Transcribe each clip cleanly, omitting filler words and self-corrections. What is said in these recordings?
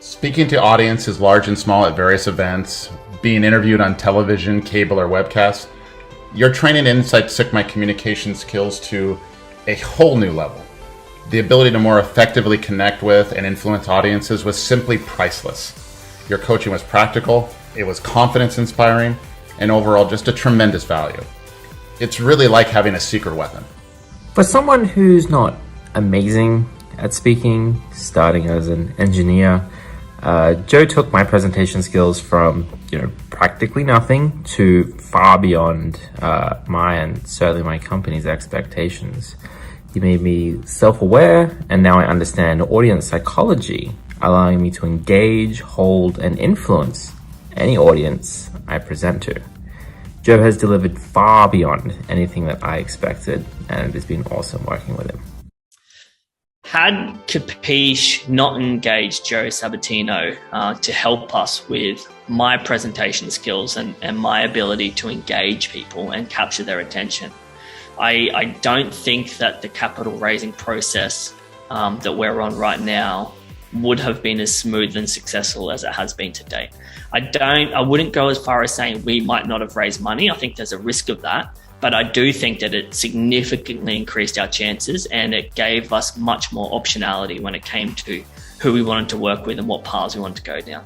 Speaking to audiences large and small at various events, being interviewed on television, cable, or webcast, your training and insights took my communication skills to a whole new level. The ability to more effectively connect with and influence audiences was simply priceless. Your coaching was practical, it was confidence inspiring, and overall just a tremendous value. It's really like having a secret weapon. For someone who's not amazing at speaking, starting as an engineer, Joe took my presentation skills from, practically nothing to far beyond my and certainly my company's expectations. He made me self-aware, and now I understand audience psychology, allowing me to engage, hold, and influence any audience I present to. Joe has delivered far beyond anything that I expected, and it has been awesome working with him. Had Capiche not engaged Joe Sabatino to help us with my presentation skills and my ability to engage people and capture their attention, I don't think that the capital raising process that we're on right now would have been as smooth and successful as it has been to date. I wouldn't go as far as saying we might not have raised money. I think there's a risk of that. But I do think that it significantly increased our chances, and it gave us much more optionality when it came to who we wanted to work with and what paths we wanted to go down.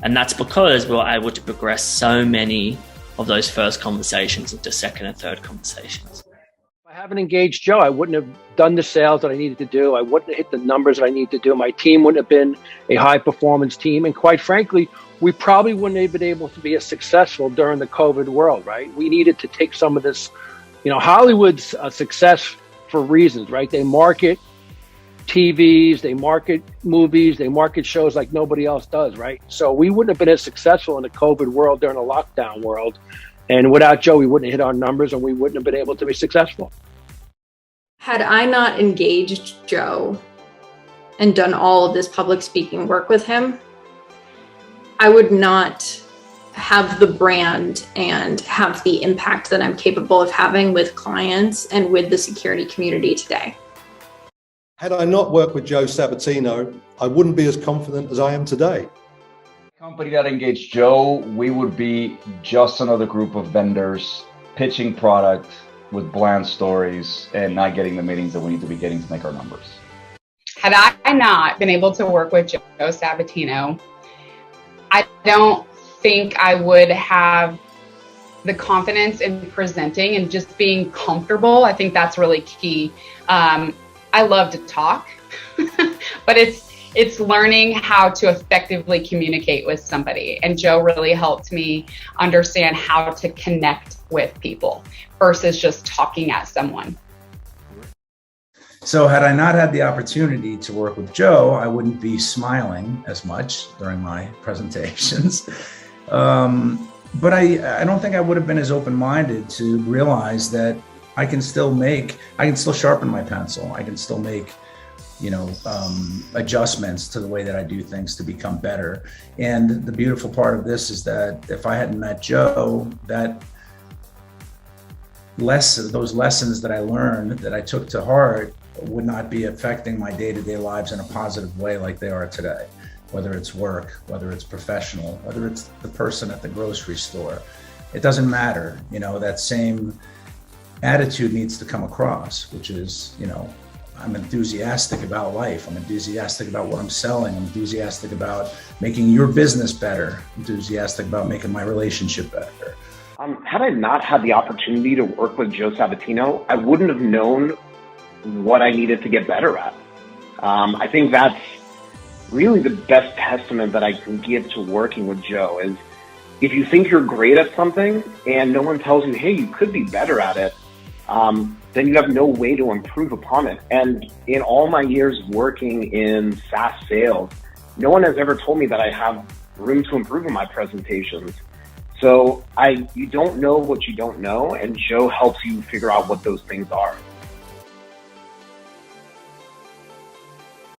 And that's because we were able to progress so many of those first conversations into second and third conversations. If I haven't engaged Joe, I wouldn't have done the sales that I needed to do. I wouldn't have hit the numbers that I need to do. My team wouldn't have been a high performance team. And quite frankly, we probably wouldn't have been able to be as successful during the COVID world, right? We needed to take some of this, Hollywood's a success for reasons, right? They market TVs, they market movies, they market shows like nobody else does, right? So we wouldn't have been as successful in the COVID world during the lockdown world. And without Joe, we wouldn't have hit our numbers and we wouldn't have been able to be successful. Had I not engaged Joe and done all of this public speaking work with him, I would not have the brand and have the impact that I'm capable of having with clients and with the security community today. Had I not worked with Joe Sabatino, I wouldn't be as confident as I am today. Company that engaged Joe, we would be just another group of vendors pitching product with bland stories and not getting the meetings that we need to be getting to make our numbers. Had I not been able to work with Joe Sabatino, I don't think I would have the confidence in presenting and just being comfortable. I think that's really key. I love to talk, but it's learning how to effectively communicate with somebody. And Joe really helped me understand how to connect with people versus just talking at someone. So had I not had the opportunity to work with Joe, I wouldn't be smiling as much during my presentations. But I don't think I would have been as open-minded to realize that I can still sharpen my pencil. I can still make, adjustments to the way that I do things to become better. And the beautiful part of this is that if I hadn't met Joe, those lessons that I learned, that I took to heart, would not be affecting my day-to-day lives in a positive way like they are today. Whether it's work, whether it's professional, whether it's the person at the grocery store, it doesn't matter. That same attitude needs to come across, which is, I'm enthusiastic about life. I'm enthusiastic about what I'm selling. I'm enthusiastic about making your business better. I'm enthusiastic about making my relationship better. Had I not had the opportunity to work with Joe Sabatino, I wouldn't have known what I needed to get better at. I think that's really the best testament that I can give to working with Joe is if you think you're great at something and no one tells you, hey, you could be better at it, then you have no way to improve upon it. And in all my years working in SaaS sales, no one has ever told me that I have room to improve in my presentations. So you don't know what you don't know, and Joe helps you figure out what those things are.